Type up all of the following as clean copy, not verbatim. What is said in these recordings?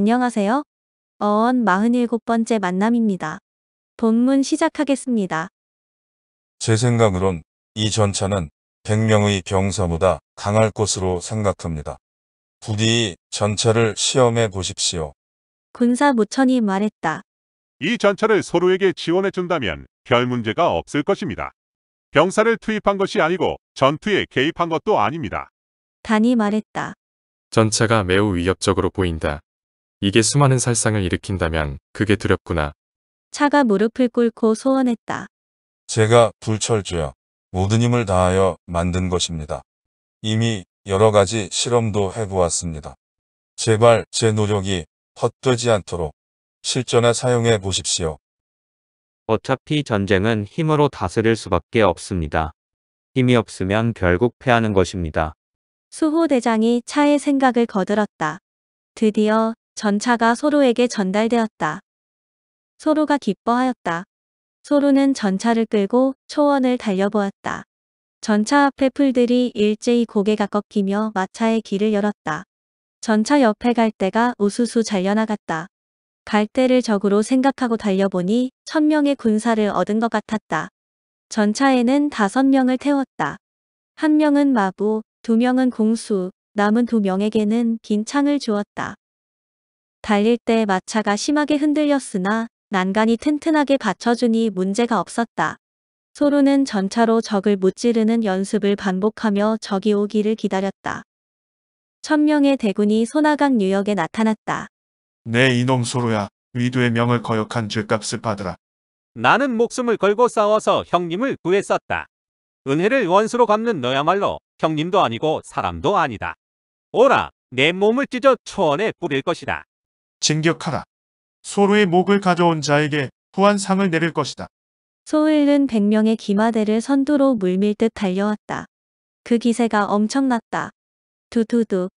안녕하세요. 어언 47번째 만남입니다. 본문 시작하겠습니다. 제 생각으론 이 전차는 100명의 병사보다 강할 것으로 생각합니다. 부디 전차를 시험해 보십시오. 군사 무천이 말했다. 이 전차를 소로에게 지원해준다면 별 문제가 없을 것입니다. 병사를 투입한 것이 아니고 전투에 개입한 것도 아닙니다. 단이 말했다. 전차가 매우 위협적으로 보인다. 이게 수많은 살상을 일으킨다면 그게 두렵구나. 차가 무릎을 꿇고 소원했다. 제가 불철주야 모든 힘을 다하여 만든 것입니다. 이미 여러 가지 실험도 해보았습니다. 제발 제 노력이 헛되지 않도록 실전에 사용해 보십시오. 어차피 전쟁은 힘으로 다스릴 수밖에 없습니다. 힘이 없으면 결국 패하는 것입니다. 수호대장이 차의 생각을 거들었다. 드디어 전차가 소로에게 전달되었다. 소로가 기뻐하였다. 소로는 전차를 끌고 초원을 달려보았다. 전차 앞에 풀들이 일제히 고개가 꺾이며 마차의 길을 열었다. 전차 옆에 갈대가 우수수 잘려나갔다. 갈대를 적으로 생각하고 달려보니 1000명의 군사를 얻은 것 같았다. 전차에는 5명을 태웠다. 1명은 마부, 2명은 공수, 남은 2명에게는 긴 창을 주었다. 달릴 때 마차가 심하게 흔들렸으나 난간이 튼튼하게 받쳐주니 문제가 없었다. 소로는 전차로 적을 무찌르는 연습을 반복하며 적이 오기를 기다렸다. 1000명의 대군이 소나강 유역에 나타났다. 내 이놈 소로야, 위도의 명을 거역한 죄값을 받으라. 나는 목숨을 걸고 싸워서 형님을 구했었다. 은혜를 원수로 갚는 너야말로 형님도 아니고 사람도 아니다. 오라, 내 몸을 찢어 초원에 뿌릴 것이다. 진격하라. 소로의 목을 가져온 자에게 후한상을 내릴 것이다. 소흘은 100명의 기마대를 선두로 물밀듯 달려왔다. 그 기세가 엄청났다. 두두둑.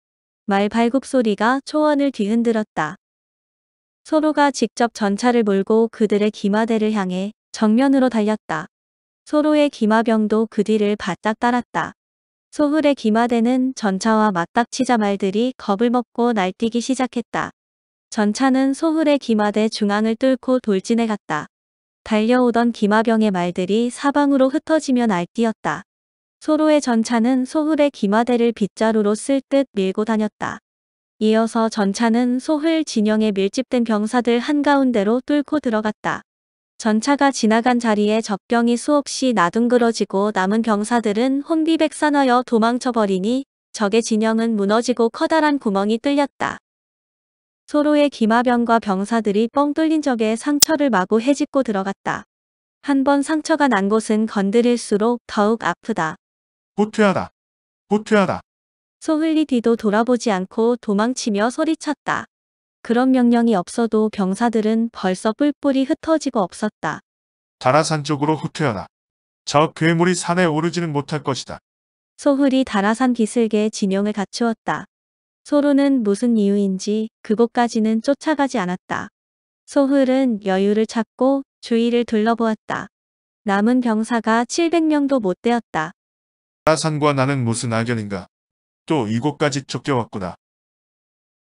말 발굽 소리가 초원을 뒤흔들었다. 소로가 직접 전차를 몰고 그들의 기마대를 향해 정면으로 달렸다. 소로의 기마병도 그 뒤를 바짝 따랐다. 소흘의 기마대는 전차와 맞닥치자 말들이 겁을 먹고 날뛰기 시작했다. 전차는 소흘의 기마대 중앙을 뚫고 돌진해 갔다. 달려오던 기마병의 말들이 사방으로 흩어지며 날뛰었다. 소로의 전차는 소흘의 기마대를 빗자루로 쓸 듯 밀고 다녔다. 이어서 전차는 소흘 진영에 밀집된 병사들 한가운데로 뚫고 들어갔다. 전차가 지나간 자리에 적병이 수없이 나둥그러지고 남은 병사들은 혼비백산하여 도망쳐버리니 적의 진영은 무너지고 커다란 구멍이 뚫렸다. 소로의 기마병과 병사들이 뻥 뚫린 적에 상처를 마구 헤집고 들어갔다. 한 번 상처가 난 곳은 건드릴수록 더욱 아프다. 후퇴하라. 후퇴하라. 소흘이 뒤도 돌아보지 않고 도망치며 소리쳤다. 그런 명령이 없어도 병사들은 벌써 뿔뿔이 흩어지고 없었다. 다라산 쪽으로 후퇴하라. 저 괴물이 산에 오르지는 못할 것이다. 소흘이 다라산 기슭에 진용을 갖추었다. 소로는 무슨 이유인지 그곳까지는 쫓아가지 않았다. 소흘은 여유를 찾고 주위를 둘러보았다. 남은 병사가 700명도 못 되었다. 다라산과 나는 무슨 악연인가. 또 이곳까지 쫓겨왔구나.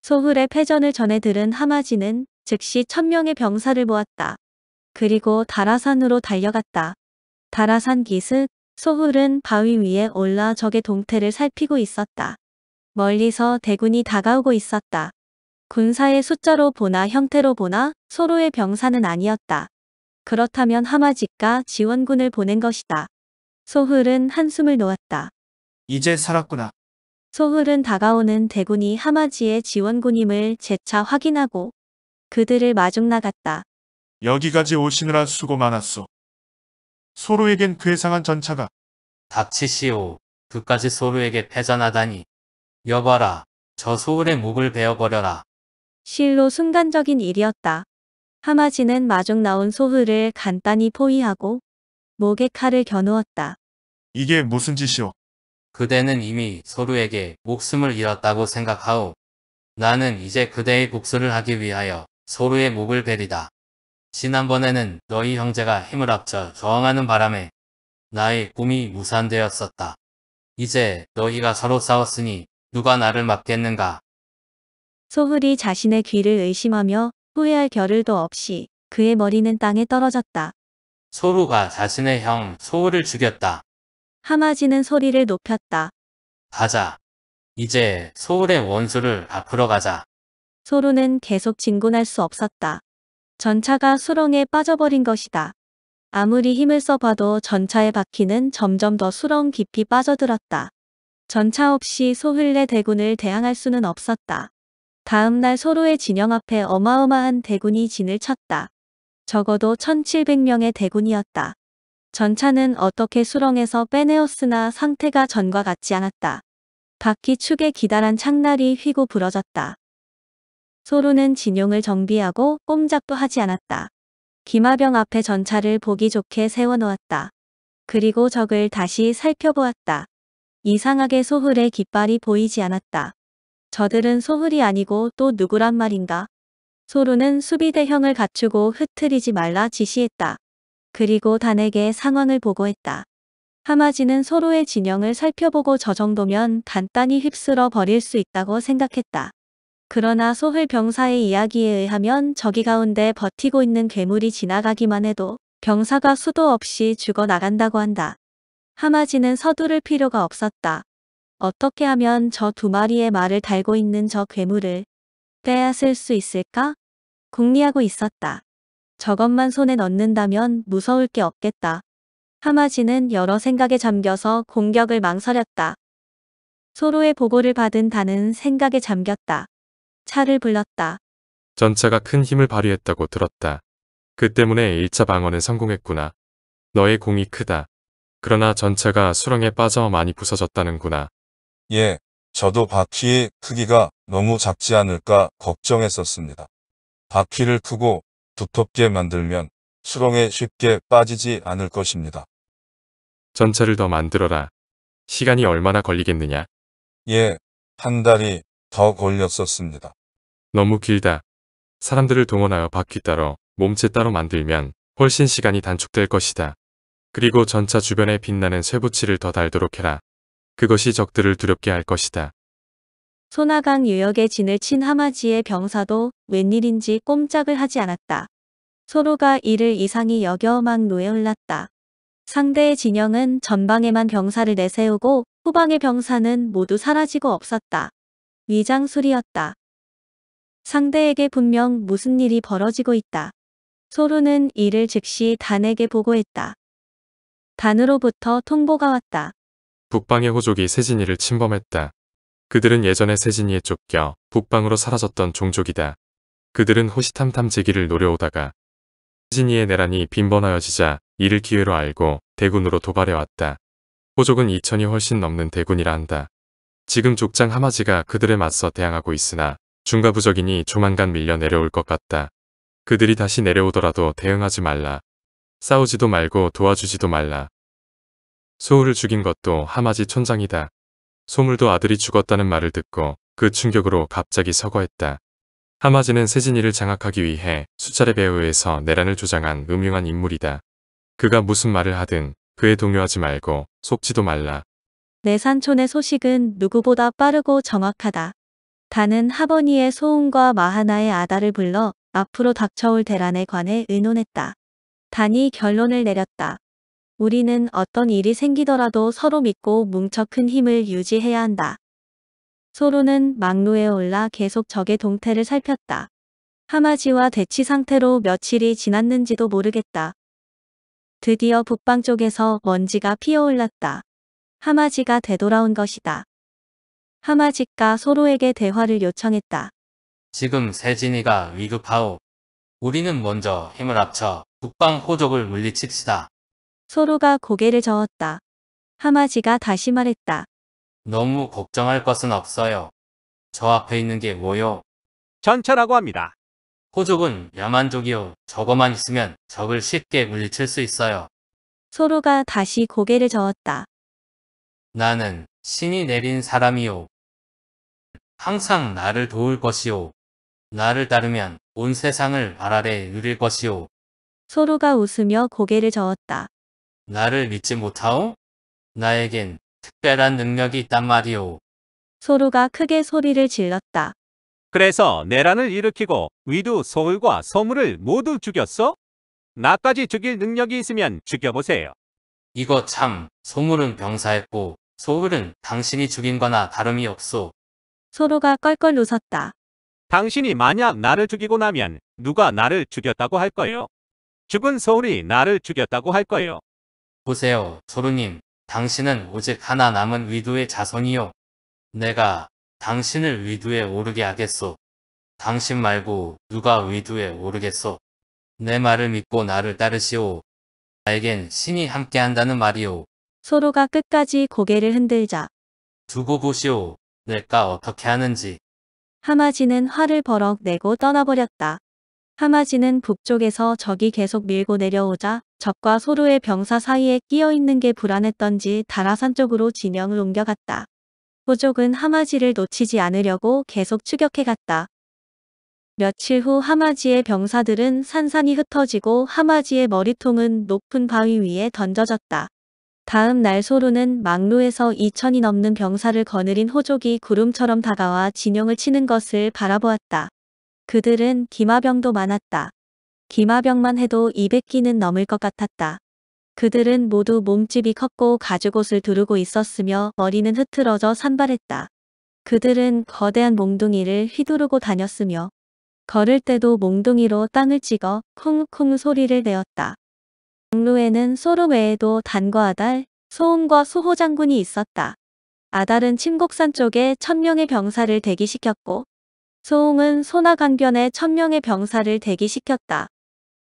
소흘의 패전을 전해 들은 하마지는 즉시 1000명의 병사를 모았다. 그리고 다라산으로 달려갔다. 다라산 기슭, 소흘은 바위 위에 올라 적의 동태를 살피고 있었다. 멀리서 대군이 다가오고 있었다. 군사의 숫자로 보나 형태로 보나 소로의 병사는 아니었다. 그렇다면 하마지가 지원군을 보낸 것이다. 소흘은 한숨을 놓았다. 이제 살았구나. 소흘은 다가오는 대군이 하마지의 지원군임을 재차 확인하고 그들을 마중 나갔다. 여기까지 오시느라 수고 많았소. 소로에겐 괴상한 전차가. 닥치시오. 그까지 소로에게 패전하다니. 여봐라. 저 소울의 목을 베어버려라. 실로 순간적인 일이었다. 하마지는 마중 나온 소흘을 간단히 포위하고 목에 칼을 겨누었다. 이게 무슨 짓이오. 그대는 이미 소로에게 목숨을 잃었다고 생각하오. 나는 이제 그대의 복수를 하기 위하여 소로의 목을 베리다. 지난번에는 너희 형제가 힘을 합쳐 저항하는 바람에 나의 꿈이 무산되었었다. 이제 너희가 서로 싸웠으니 누가 나를 막겠는가? 소훌이 자신의 귀를 의심하며 후회할 겨를도 없이 그의 머리는 땅에 떨어졌다. 소루가 자신의 형 소울을 죽였다. 하마지는 소리를 높였다. 가자. 이제 소울의 원수를 갚으러 가자. 소루는 계속 진군할 수 없었다. 전차가 수렁에 빠져버린 것이다. 아무리 힘을 써봐도 전차의 바퀴는 점점 더 수렁 깊이 빠져들었다. 전차 없이 소흘의 대군을 대항할 수는 없었다. 다음 날 소루의 진영 앞에 어마어마한 대군이 진을 쳤다. 적어도 1700명의 대군이었다. 전차는 어떻게 수렁에서 빼내었으나 상태가 전과 같지 않았다. 바퀴 축에 기다란 창날이 휘고 부러졌다. 소루는 진용을 정비하고 꼼짝도 하지 않았다. 기마병 앞에 전차를 보기 좋게 세워놓았다. 그리고 적을 다시 살펴보았다. 이상하게 소훌의 깃발이 보이지 않았다. 저들은 소훌이 아니고 또 누구란 말인가? 소루는 수비대형을 갖추고 흐트리지 말라 지시했다. 그리고 단에게 상황을 보고했다. 하마지는 소루의 진영을 살펴보고 저 정도면 간단히 휩쓸어 버릴 수 있다고 생각했다. 그러나 소훌 병사의 이야기에 의하면 저기 가운데 버티고 있는 괴물이 지나가기만 해도 병사가 수도 없이 죽어나간다고 한다. 하마지는 서두를 필요가 없었다. 어떻게 하면 저 2마리의 말을 달고 있는 저 괴물을 빼앗을 수 있을까? 궁리하고 있었다. 저것만 손에 넣는다면 무서울 게 없겠다. 하마지는 여러 생각에 잠겨서 공격을 망설였다. 소로의 보고를 받은 단은 생각에 잠겼다. 차를 불렀다. 전차가 큰 힘을 발휘했다고 들었다. 그 때문에 1차 방어는 성공했구나. 너의 공이 크다. 그러나 전차가 수렁에 빠져 많이 부서졌다는구나. 예, 저도 바퀴의 크기가 너무 작지 않을까 걱정했었습니다. 바퀴를 크고 두텁게 만들면 수렁에 쉽게 빠지지 않을 것입니다. 전차를 더 만들어라. 시간이 얼마나 걸리겠느냐? 예, 한 달이 더 걸렸었습니다. 너무 길다. 사람들을 동원하여 바퀴 따로, 몸체 따로 만들면 훨씬 시간이 단축될 것이다. 그리고 전차 주변에 빛나는 쇠붙이를 더 달도록 해라. 그것이 적들을 두렵게 할 것이다. 소나강 유역에 진을 친 하마지의 병사도 웬일인지 꼼짝을 하지 않았다. 소로가 이를 이상히 여겨 막 노여올랐다. 상대의 진영은 전방에만 병사를 내세우고 후방의 병사는 모두 사라지고 없었다. 위장술이었다. 상대에게 분명 무슨 일이 벌어지고 있다. 소루는 이를 즉시 단에게 보고했다. 단으로부터 통보가 왔다. 북방의 호족이 세진이를 침범했다. 그들은 예전에 세진이에 쫓겨 북방으로 사라졌던 종족이다. 그들은 호시탐탐 제기를 노려오다가 세진이의 내란이 빈번하여지자 이를 기회로 알고 대군으로 도발해왔다. 호족은 2000이 훨씬 넘는 대군이라 한다. 지금 족장 하마지가 그들에 맞서 대항하고 있으나 중가부적이니 조만간 밀려 내려올 것 같다. 그들이 다시 내려오더라도 대응하지 말라. 싸우지도 말고 도와주지도 말라. 소울을 죽인 것도 하마지 촌장이다. 소물도 아들이 죽었다는 말을 듣고 그 충격으로 갑자기 서거했다. 하마지는 세진이를 장악하기 위해 수차례 배후에서 내란을 조장한 음흉한 인물이다. 그가 무슨 말을 하든 그에 동요하지 말고 속지도 말라. 내산촌의 소식은 누구보다 빠르고 정확하다. 단은 하버니의 소운과 마하나의 아다를 불러 앞으로 닥쳐올 대란에 관해 의논했다. 단이 결론을 내렸다. 우리는 어떤 일이 생기더라도 서로 믿고 뭉쳐 큰 힘을 유지해야 한다. 소로는 막루에 올라 계속 적의 동태를 살폈다. 하마지와 대치 상태로 며칠이 지났는지도 모르겠다. 드디어 북방 쪽에서 먼지가 피어올랐다. 하마지가 되돌아온 것이다. 하마지가 소로에게 대화를 요청했다. 지금 세진이가 위급하오. 우리는 먼저 힘을 합쳐 북방 호족을 물리칩시다. 소로가 고개를 저었다. 하마지가 다시 말했다. 너무 걱정할 것은 없어요. 저 앞에 있는 게 뭐요? 전차라고 합니다. 호족은 야만족이요. 저거만 있으면 적을 쉽게 물리칠 수 있어요. 소로가 다시 고개를 저었다. 나는 신이 내린 사람이요. 항상 나를 도울 것이요. 나를 따르면 온 세상을 발 아래 누릴 것이요. 소로가 웃으며 고개를 저었다. 나를 믿지 못하오? 나에겐 특별한 능력이 있단 말이오. 소로가 크게 소리를 질렀다. 그래서 내란을 일으키고 위두 소울과 소물을 모두 죽였어? 나까지 죽일 능력이 있으면 죽여보세요. 이거 참, 소물은 병사했고 소울은 당신이 죽인 거나 다름이 없소. 소로가 껄껄 웃었다. 당신이 만약 나를 죽이고 나면 누가 나를 죽였다고 할 거예요? 죽은 소울이 나를 죽였다고 할 거예요. 보세요, 소루님. 당신은 오직 하나 남은 위두의 자손이요. 내가 당신을 위두에 오르게 하겠소. 당신 말고 누가 위두에 오르겠소. 내 말을 믿고 나를 따르시오. 나에겐 신이 함께한다는 말이오. 소로가 끝까지 고개를 흔들자 두고 보시오. 내가 어떻게 하는지. 하마지는 화를 버럭 내고 떠나버렸다. 하마지는 북쪽에서 적이 계속 밀고 내려오자 적과 소로의 병사 사이에 끼어 있는 게 불안했던지 다라산 쪽으로 진영을 옮겨갔다. 호족은 하마지를 놓치지 않으려고 계속 추격해갔다. 며칠 후 하마지의 병사들은 산산이 흩어지고 하마지의 머리통은 높은 바위 위에 던져졌다. 다음 날 소로는 막로에서 2,000이 넘는 병사를 거느린 호족이 구름처럼 다가와 진영을 치는 것을 바라보았다. 그들은 기마병도 많았다. 기마병만 해도 200기는 넘을 것 같았다. 그들은 모두 몸집이 컸고 가죽옷을 두르고 있었으며 머리는 흐트러져 산발했다. 그들은 거대한 몽둥이를 휘두르고 다녔으며 걸을 때도 몽둥이로 땅을 찍어 쿵쿵 소리를 내었다. 막로에는 소로 외에도 단과 아달, 소음과 수호 장군이 있었다. 아달은 침곡산 쪽에 1,000명의 병사를 대기시켰고 소홍은 소나강변에 1,000명의 병사를 대기시켰다.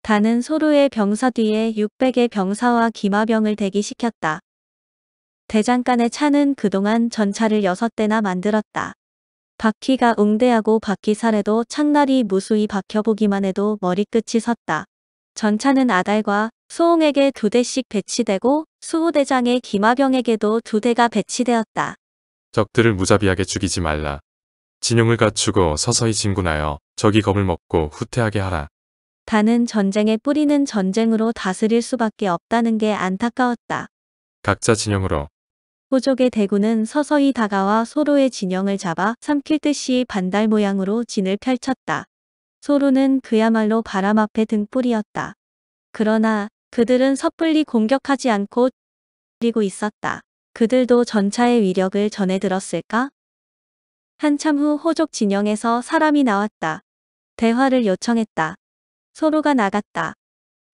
단은 소로의 병사 뒤에 600의 병사와 기마병을 대기시켰다. 대장간의 차는 그동안 전차를 6대나 만들었다. 바퀴가 웅대하고 바퀴살에도 창날이 무수히 박혀보기만 해도 머리끝이 섰다. 전차는 아달과 소홍에게 2대씩 배치되고 수호대장의 기마병에게도 2대가 배치되었다. 적들을 무자비하게 죽이지 말라. 진용을 갖추고 서서히 진군하여 적이 겁을 먹고 후퇴하게 하라. 단은 전쟁의 뿌리는 전쟁으로 다스릴 수밖에 없다는 게 안타까웠다. 각자 진영으로. 호족의 대군은 서서히 다가와 소로의 진영을 잡아 삼킬 듯이 반달 모양으로 진을 펼쳤다. 소로는 그야말로 바람 앞에 등불이었다. 그러나 그들은 섣불리 공격하지 않고 뛰고 있었다. 그들도 전차의 위력을 전해 들었을까? 한참 후 호족 진영에서 사람이 나왔다. 대화를 요청했다. 소로가 나갔다.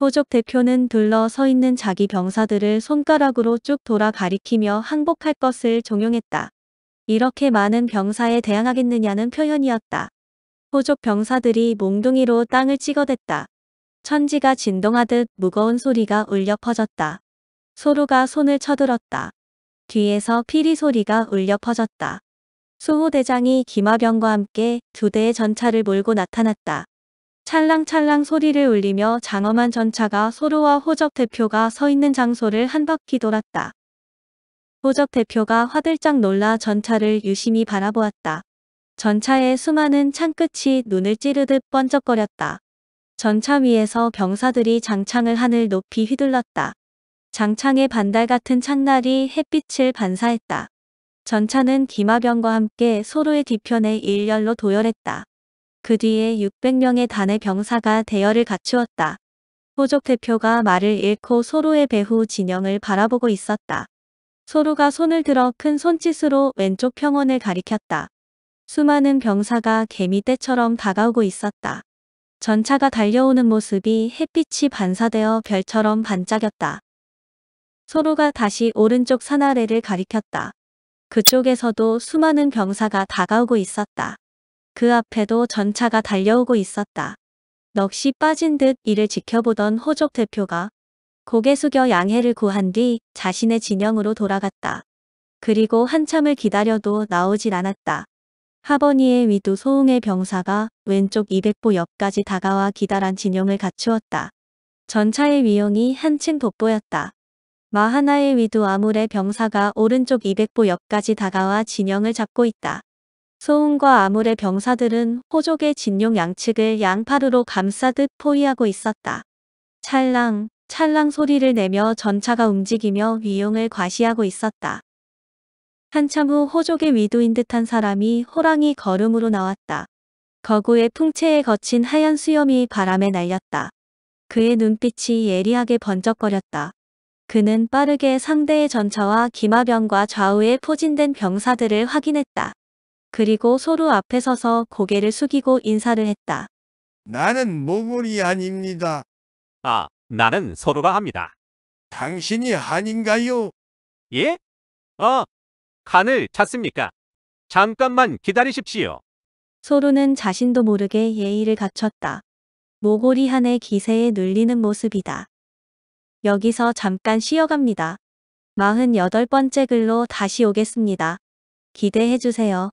호족 대표는 둘러 서 있는 자기 병사들을 손가락으로 쭉 돌아 가리키며 항복할 것을 종용했다. 이렇게 많은 병사에 대항하겠느냐는 표현이었다. 호족 병사들이 몽둥이로 땅을 찍어댔다. 천지가 진동하듯 무거운 소리가 울려 퍼졌다. 소로가 손을 쳐들었다. 뒤에서 피리 소리가 울려 퍼졌다. 수호대장이 기마병과 함께 2대의 전차를 몰고 나타났다. 찰랑찰랑 소리를 울리며 장엄한 전차가 소로와 호적 대표가 서 있는 장소를 한 바퀴 돌았다. 호적 대표가 화들짝 놀라 전차를 유심히 바라보았다. 전차의 수많은 창끝이 눈을 찌르듯 번쩍거렸다. 전차 위에서 병사들이 장창을 하늘 높이 휘둘렀다. 장창의 반달 같은 창날이 햇빛을 반사했다. 전차는 기마병과 함께 소로의 뒤편에 일렬로 도열했다. 그 뒤에 600명의 단의 병사가 대열을 갖추었다. 호족 대표가 말을 잃고 소로의 배후 진영을 바라보고 있었다. 소로가 손을 들어 큰 손짓으로 왼쪽 평원을 가리켰다. 수많은 병사가 개미떼처럼 다가오고 있었다. 전차가 달려오는 모습이 햇빛이 반사되어 별처럼 반짝였다. 소로가 다시 오른쪽 산 아래를 가리켰다. 그쪽에서도 수많은 병사가 다가오고 있었다. 그 앞에도 전차가 달려오고 있었다. 넋이 빠진 듯 이를 지켜보던 호족 대표가 고개 숙여 양해를 구한 뒤 자신의 진영으로 돌아갔다. 그리고 한참을 기다려도 나오질 않았다. 하버니의 위두 소흥의 병사가 왼쪽 200보 옆까지 다가와 기다란 진영을 갖추었다. 전차의 위용이 한층 돋보였다. 마하나의 위두 아물의 병사가 오른쪽 200보 옆까지 다가와 진영을 잡고 있다. 소흥과 아물의 병사들은 호족의 진용 양측을 양파르로 감싸듯 포위하고 있었다. 찰랑, 찰랑 소리를 내며 전차가 움직이며 위용을 과시하고 있었다. 한참 후 호족의 위두인 듯한 사람이 호랑이 걸음으로 나왔다. 거구의 풍채에 거친 하얀 수염이 바람에 날렸다. 그의 눈빛이 예리하게 번쩍거렸다. 그는 빠르게 상대의 전차와 기마병과 좌우에 포진된 병사들을 확인했다. 그리고 소루 앞에 서서 고개를 숙이고 인사를 했다. 나는 모골이 아닙니다. 아, 나는 소루라 합니다. 당신이 한인가요? 예? 칸을 찾습니까? 잠깐만 기다리십시오. 소루는 자신도 모르게 예의를 갖췄다. 모골이 한의 기세에 눌리는 모습이다. 여기서 잠깐 쉬어갑니다. 48번째 글로 다시 오겠습니다. 기대해주세요.